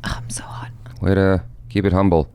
Oh, I'm so hot. Way to keep it humble.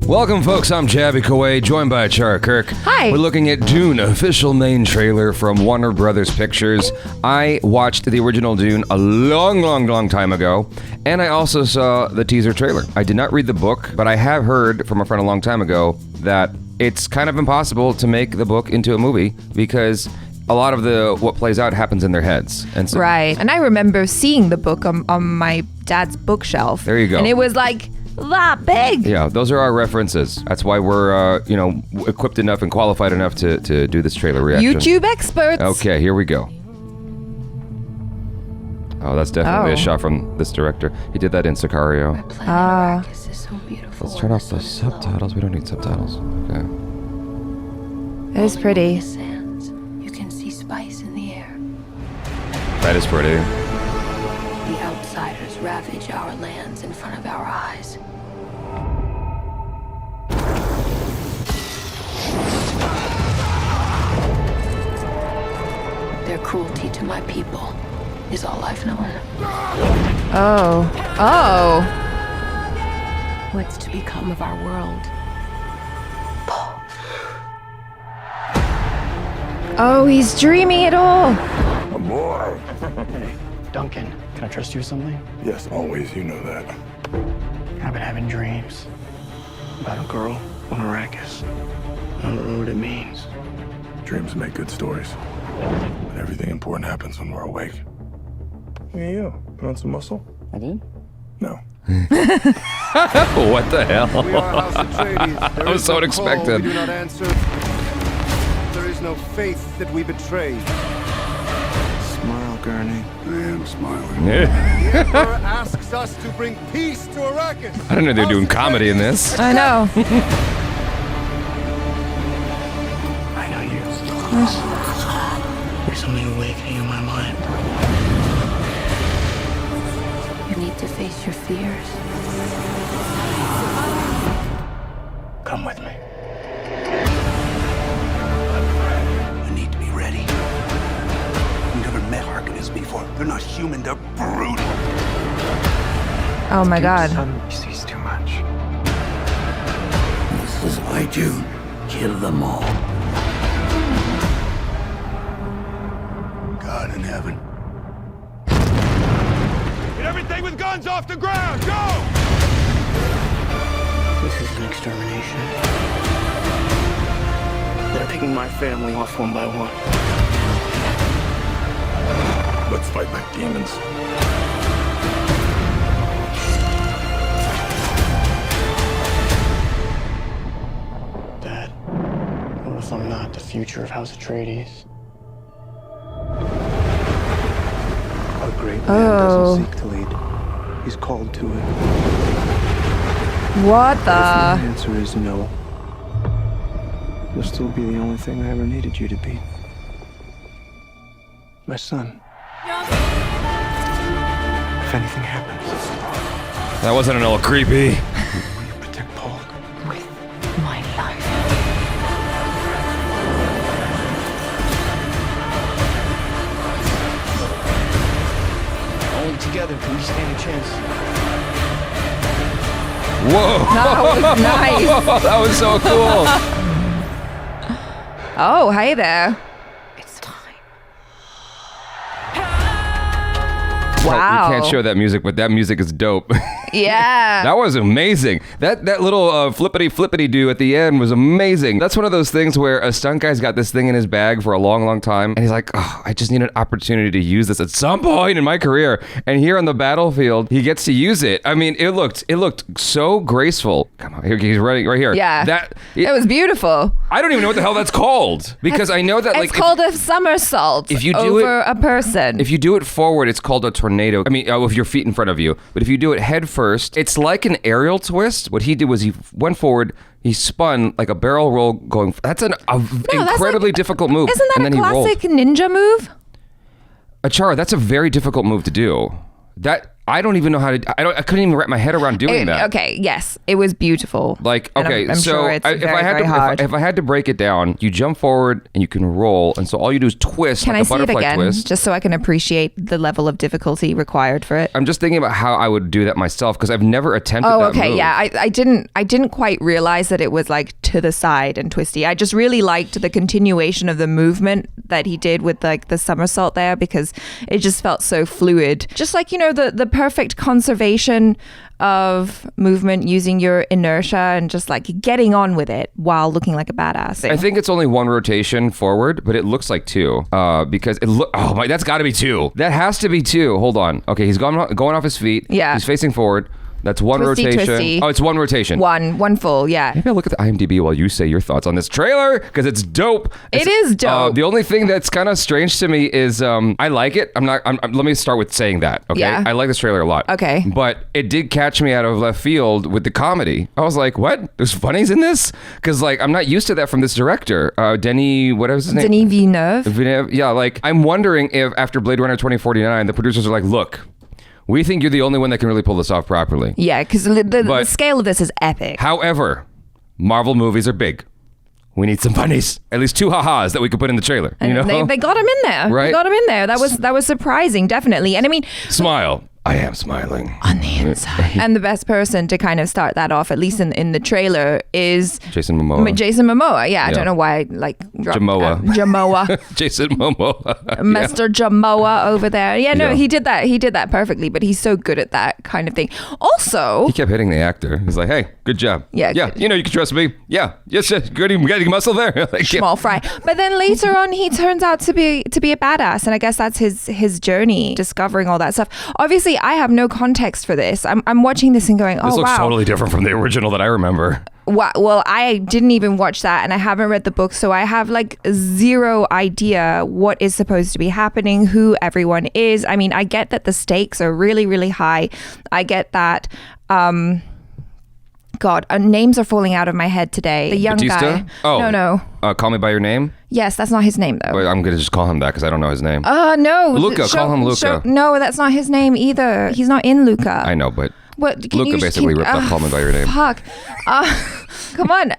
Welcome, folks. I'm Jaby Koay, joined by ACHARA KIRK. Hi. We're looking at DUNE, official main trailer from Warner Brothers Pictures. I watched the original DUNE a long time ago, and I also saw the teaser trailer. I did not read the book, but I have heard from a friend a long time ago that it's kind of impossible to make the book into a movie because a lot of what plays out happens in their heads. And so, Right. And I remember seeing the book on my dad's bookshelf. There you go. And it was like that big. Yeah, those are our references. That's why we're, equipped enough and qualified enough to do this trailer reaction. YouTube experts. Okay, here we go. Oh, that's definitely a shot from this director. He did that in Sicario. This is so beautiful. Let's turn off the subtitles. We don't need subtitles. Okay. It is pretty. The sands, you can see spice in the air. That is pretty. The outsiders ravage our lands in front of our eyes. Their cruelty to my people is all I've known. Oh. What's to become of our world? Oh, he's dreaming it all. A boy. Hey, Duncan, can I trust you with something? Yes, always. You know that. I've been having dreams about a girl on Arrakis. I don't know what it means. Dreams make good stories. But everything important happens when we're awake. Hey, you. Put on some muscle? I did? No. What the hell? We are House Atreides. There That was is so no unexpected. call we do not answer. There is no faith that we betray. Smile, Gurney. I am smiling. The Emperor asks us to bring peace to Arrakis. I don't know they're doing comedy in this. I know. I know you. There's something awakening in my mind. You need to face your fears. Come with me. I need to be ready. You've never met Harkonnens before. They're not human, they're brutal. Oh my god. He sees too much. This is why DUNE. Kill them all. God in heaven. Get everything with guns off the ground. Go! This is an extermination. They're picking my family off one by one. Let's fight like demons. Dad, what if I'm not the future of House Atreides? A great man doesn't seek to lead. He's called to it. What The the? answer is no. You'll still be the only thing I ever needed you to be. My son. If anything happens, That wasn't a little creepy. will you protect Paul? With my life. Only together can we stand a chance. Whoa. That was nice. That was so cool. Oh, hey there. It's time. Wow. We can't show that music, but that music is dope. Yeah. That was amazing. That little flippity do at the end was amazing. That's one of those things where a stunt guy's got this thing in his bag for a long time, and he's like, oh, I just need an opportunity to use this at some point in my career. And here on the battlefield, he gets to use it. I mean, it looked so graceful. Come on, he's running right here. Yeah. It was beautiful. I don't even know what the hell that's called because I know that It's called a somersault if you do over a person. If you do it forward, it's called a tornado. I mean, with your feet in front of you. But if you do it head first, it's like an aerial twist. What he did was he went forward, he spun like a barrel roll going. That's an incredibly difficult move. Isn't that and a then classic ninja move? ACHARA, that's a very difficult move to do. That I don't even know how to. I couldn't even wrap my head around doing that. Okay, yes, it was beautiful. Like, And okay, I'm so sure it's if I had very to, hard. if I had to break it down, you jump forward and you can roll, and so all you do is twist Can like I a see it butterfly again, twist. just so I can appreciate the level of difficulty required for it? I'm just thinking about how I would do that myself because I've never attempted Oh, that okay, move. yeah. I didn't quite realize that it was like to the side and twisty. I just really liked the continuation of the movement that he did with like the somersault there because it just felt so fluid. Just like, the perfect conservation of movement using your inertia and just like getting on with it while looking like a badass. I think it's only one rotation forward, but it looks like two because that's got to be two. That has to be two. Hold on. Okay, he's going off his feet. Yeah. He's facing forward. That's one Twisty, rotation. twisty. Oh, it's one rotation. One full, yeah. Maybe I'll look at the IMDb while you say your thoughts on this trailer because it's dope. It is dope. The only thing that's kind of strange to me is I like it. Let me start with saying that. Okay, Yeah. I like this trailer a lot. Okay. But it did catch me out of left field with the comedy. I was like, what? There's funnies in this? Because like I'm not used to that from this director, Denis. What was his name? Denis Villeneuve. Villeneuve. Yeah, like I'm wondering if after Blade Runner 2049, the producers are like, look. We think you're the only one that can really pull this off properly. Yeah, because the But- scale of this is epic. However, Marvel movies are big. We need some funnies. At least two ha-has that we could put in the trailer. And they got him in there. Right? They got him in there. That was surprising, definitely. And I mean, Smile. I am smiling. on the inside. And the best person to kind of start that off, at least in the trailer, is Jason Momoa. Jason Momoa. Yeah, I don't know why, like Jamoa. Jamoa. Jason Momoa. Mr. Jamoa over there. Yeah, no, Yeah. he did that perfectly, but he's so good at that kind of thing. Also, He kept hitting the actor. He's like, hey, good job. Yeah, Yeah. good. You know, you can trust me. Yeah. Yes, good. You got any muscle there? Like, yeah. small fry. But then later on, he turns out to be a badass, and I guess that's his journey, discovering all that stuff. Obviously, I have no context for this. I'm watching this and going, oh This looks wow. totally different from the original that I remember. Well, I didn't even watch that, and I haven't read the book, so I have like zero idea what is supposed to be happening, who everyone is. I mean, I get that the stakes are really, really high. I get that. God, names are falling out of my head today. The young Batista? guy. Oh. No. Call Me By Your Name? Yes, that's not his name though. Wait, I'm going to just call him that because I don't know his name. No. Luca, call him Luca. No, that's not his name either. He's not in Luca. I know, but What? Luca basically ripped off Call Me By Your Name. Fuck. Come on.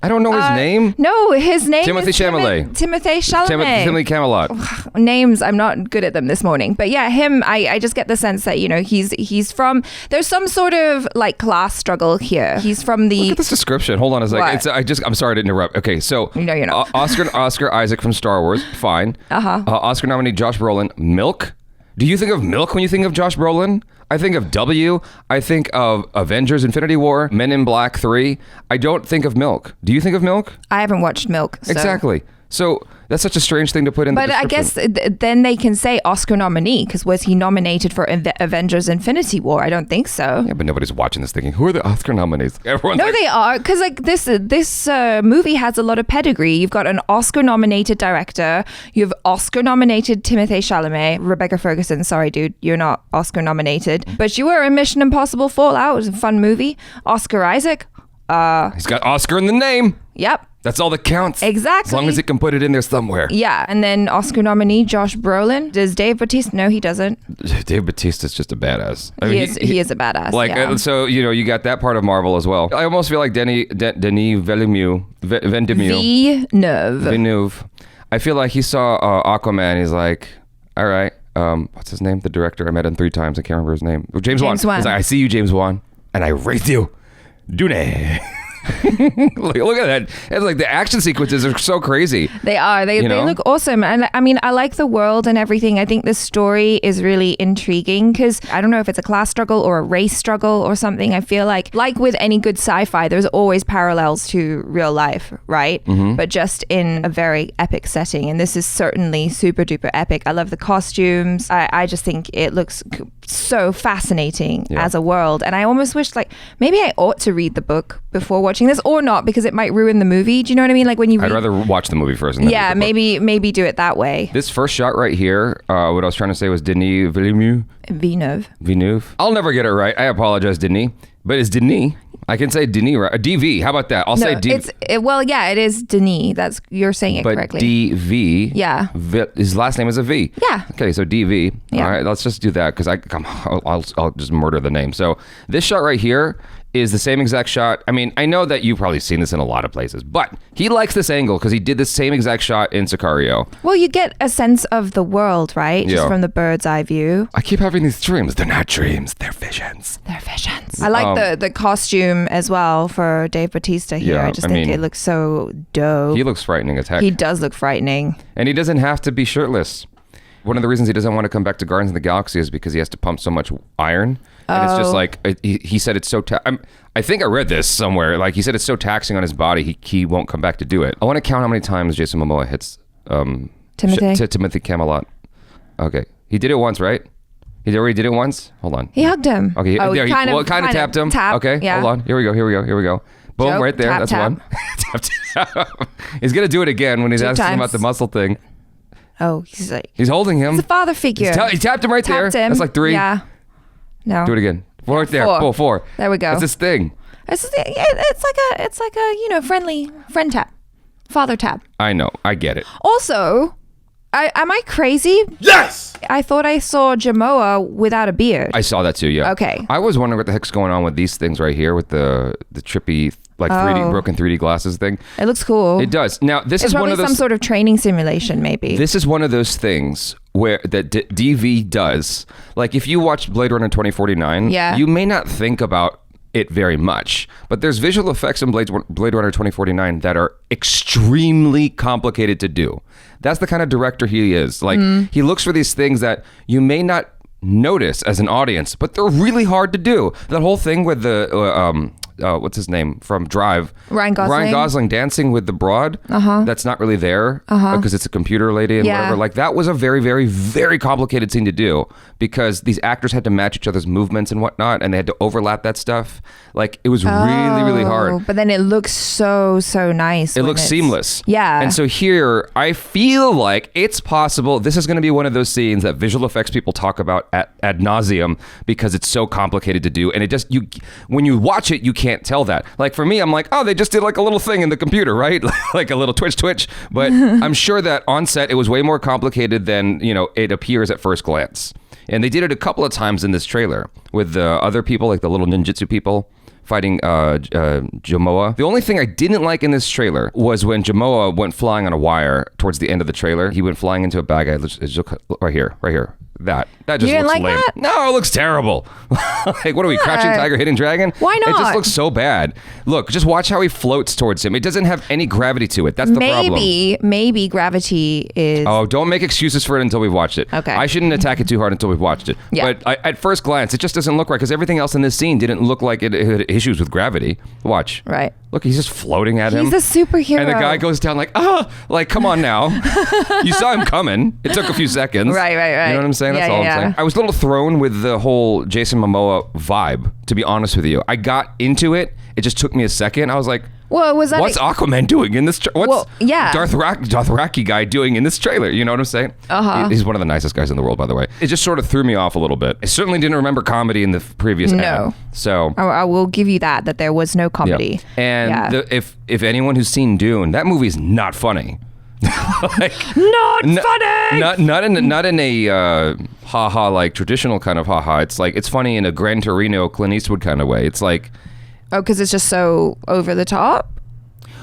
I don't know his name. No, his name Timothée is Chalamet. Timothée Chalamet. Timothy Camelot. Names, I'm not good at them this morning. But yeah, him, I just get the sense that, he's from, there's some sort of like class struggle here. He's from the... Look at this description. Hold on a second. What? I'm sorry to interrupt. Okay, so No, you're not. Oscar Isaac from Star Wars, fine. Oscar nominee Josh Brolin, Milk. Do you think of Milk when you think of Josh Brolin? I think of W. I think of Avengers Infinity War, Men in Black 3. I don't think of Milk. Do you think of Milk? I haven't watched Milk. So. Exactly. So that's such a strange thing to put in the But I description. guess then they can say Oscar nominee, because was he nominated for Avengers Infinity War? I don't think so. Yeah, but nobody's watching this thinking, who are the Oscar nominees? Everyone's No, like, they are, because like this movie has a lot of pedigree. You've got an Oscar-nominated director. You have Oscar-nominated Timothée Chalamet. Rebecca Ferguson, sorry, dude, you're not Oscar-nominated. But you were in Mission Impossible Fallout. It was a fun movie. Oscar Isaac. He's got Oscar in the name. Yep. That's all that counts. Exactly. As long as it can put it in there somewhere. Yeah, and then Oscar nominee Josh Brolin. Does Dave Bautista? No, he doesn't. Dave Bautista's just a badass. I He mean, is a badass. Like, yeah. so, you got that part of Marvel as well. I almost feel like Denis Villeneuve. Villeneuve. I feel like he saw Aquaman. He's like, all right, what's his name? The director. I met him 3 times. I can't remember his name. James Wan. He's like, I see you, James Wan, and I raised you. DUNE. Look at that. It's like the action sequences are so crazy. They are. They look awesome. And I mean, I like the world and everything. I think the story is really intriguing because I don't know if it's a class struggle or a race struggle or something. I feel like with any good sci-fi, there's always parallels to real life, right? Mm-hmm. But just in a very epic setting. And this is certainly super duper epic. I love the costumes. I just think it looks so fascinating as a world. And I almost wish maybe I ought to read the book before watching this or not, because it might ruin the movie. Do you know what I mean? Like when you read... I'd rather watch the movie first. And then read the book. maybe do it that way. This first shot right here, what I was trying to say was Denis Villeneuve. Villeneuve. I'll never get it right. I apologize, Denis. But it's Denis. I can say Denis, right? DV. How about that? I'll say DV. It is Denis. You're saying it but correctly. DV. Yeah. His last name is a V. Yeah. Okay, so DV. Yeah. All right, let's just do that because I'll just murder the name. So this shot right here is the same exact shot. I mean, I know that you've probably seen this in a lot of places, but he likes this angle because he did the same exact shot in Sicario. Well, you get a sense of the world, right? Just from the bird's eye view. I keep having these dreams. They're not dreams. They're visions. They're visions. I like the costume as well for Dave Bautista here. Yeah, I just think it looks so dope. He looks frightening as heck. He does look frightening. And he doesn't have to be shirtless. One of the reasons he doesn't want to come back to Guardians of the Galaxy is because he has to pump so much iron. And it's just like, he said it's so, I think I read this somewhere. Like he said it's so taxing on his body, he won't come back to do it. I want to count how many times Jason Momoa hits Timothy Camelot. Okay. He did it once, right? He already did it once? Hold on. He hugged him. Okay. He kind of tapped him. Okay. Yeah. Hold on. Here we go. Boom, Joke, right there. tap, That's tap. one. Tap. He's going to do it again when he's asking times. about the muscle thing. Oh, he's like, He's holding him. he's a father figure. He tapped him right there. Tapped him. That's like 3. Yeah. No. Do it again. Right there. 4. 4. There we go. That's his thing. It's like a friendly friend tap, father tap. I know. I get it. Also, am I crazy? Yes! I thought I saw Jamoa without a beard. I saw that too, yeah. Okay. I was wondering what the heck's going on with these things right here with the trippy, like 3D, broken 3D glasses thing. It looks cool. It does. Now, this It's is one probably of those... some sort of training simulation, maybe. This is one of those things where that DV does. Like if you watch Blade Runner 2049, you may not think about it very much, but there's visual effects in Blade Runner 2049 that are extremely complicated to do. That's the kind of director he is. Like he looks for these things that you may not notice as an audience, but they're really hard to do. That whole thing with the what's his name from Drive? Ryan Gosling. Ryan Gosling dancing with the broad. That's not really there because it's a computer lady and whatever. Like that was a very, very, very complicated scene to do because these actors had to match each other's movements and whatnot, and they had to overlap that stuff. Like it was really, really hard. But then it looks so nice. It looks seamless. Yeah. And so here, I feel like it's possible. This is going to be one of those scenes that visual effects people talk about ad nauseum because it's so complicated to do, and it just when you watch it, you can't tell that. Like for me, I'm like, oh, they just did like a little thing in the computer, right? Like a little twitch. But I'm sure that on set it was way more complicated than it appears at first glance. And they did it a couple of times in this trailer with the other people, like the little ninjutsu people fighting Jamoa. The only thing I didn't like in this trailer was when Jamoa went flying on a wire towards the end of the trailer. He went flying into a bag. Right here. That just You didn't looks like lame. that? No, it looks terrible. Like, what are we, Crouching Tiger, Hidden Dragon? Why It just not? looks so bad. Look, just watch how he floats towards him. It doesn't have any gravity to it. That's the problem. Maybe gravity is... Oh, don't make excuses for it until we've watched it. Okay. I shouldn't attack it too hard until we've watched it. Yeah. But at first glance, it just doesn't look right because everything else in this scene didn't look like it had issues with gravity. Watch. Right. Look, he's just floating at him. He's a superhero. And the guy goes down like, come on now. You saw him coming. It took a few seconds. Right. You know what I'm saying? That's all I'm saying. I was a little thrown with the whole Jason Momoa vibe, to be honest with you. I got into it. It just took me a second. I was like, well, was that what's Aquaman doing in this? What's yeah. Dothraki guy doing in this trailer? You know what I'm saying? He's one of the nicest guys in the world, by the way. It just sort of threw me off a little bit. I certainly didn't remember comedy in the previous ad. So I will give you that there was no comedy. Yeah. And if anyone who's seen Dune, that movie's not funny. Funny. Not in a haha like traditional kind of haha. It's like it's funny in a Gran Torino Clint Eastwood kind of way. It's like because it's just so over the top.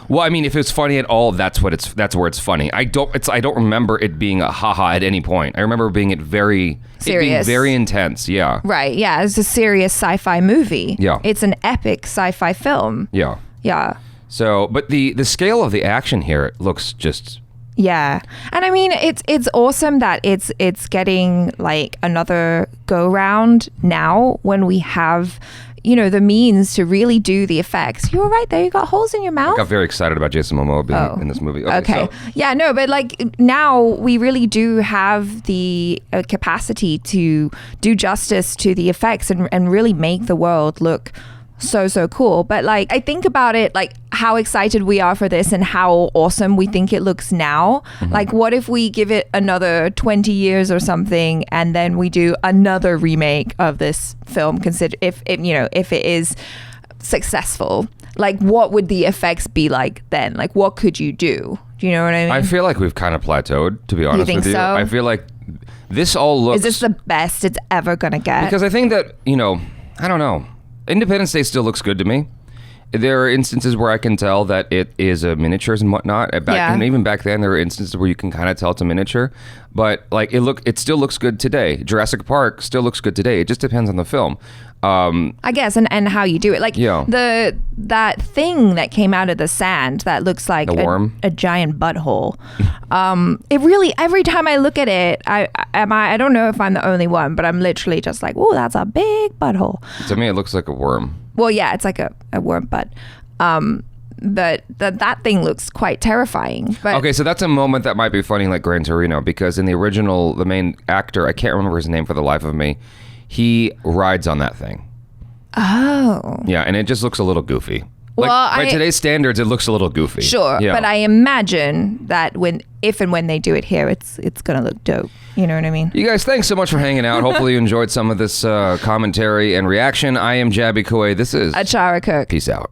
Well, I mean, if it's funny at all, that's where it's funny. I don't remember it being a haha at any point. I remember being very serious, very intense. Yeah. Right. Yeah. It's a serious sci-fi movie. Yeah. It's an epic sci-fi film. Yeah. Yeah. So, but the scale of the action here looks just. Yeah. And I mean, it's awesome that it's getting like another go round now when we have, the means to really do the effects. You were right there. You got holes in your mouth. I got very excited about Jason Momoa being in this movie. Okay. So. Yeah, no, but like now we really do have the capacity to do justice to the effects and really make the world look so cool. But like I think about it, like how excited we are for this and how awesome we think it looks now. Like what if we give it another 20 years or something and then we do another remake of this film, consider if it is successful, like what would the effects be like then? Like what could you do? Do you know what I mean? I feel like we've kind of plateaued, to be honest think with you. so? I feel like this all looks... Is this the best it's ever gonna get? Because I think that, I don't know. Independence Day still looks good to me. There are instances where I can tell that it is a miniatures and whatnot. And even back then, there are instances where you can kind of tell it's a miniature. But like it still looks good today. Jurassic Park still looks good today. It just depends on the film. I guess, and how you do it. Like that thing that came out of the sand that looks like a worm, a giant butthole. It really, every time I look at it, I don't know if I'm the only one, but I'm literally just like, oh, that's a big butthole. To me, it looks like a worm. Well, yeah, it's like a worm butt. But that thing looks quite terrifying. But okay, so that's a moment that might be funny like Gran Torino, because in the original, the main actor, I can't remember his name for the life of me, he rides on that thing. Oh. Yeah, and it just looks a little goofy. Well, by today's standards, it looks a little goofy. Sure, yeah. but I imagine that if and when they do it here, it's gonna look dope. You know what I mean? You guys, thanks so much for hanging out. Hopefully you enjoyed some of this commentary and reaction. I am Jaby Koay. This is ACHARA KIRK. Peace out.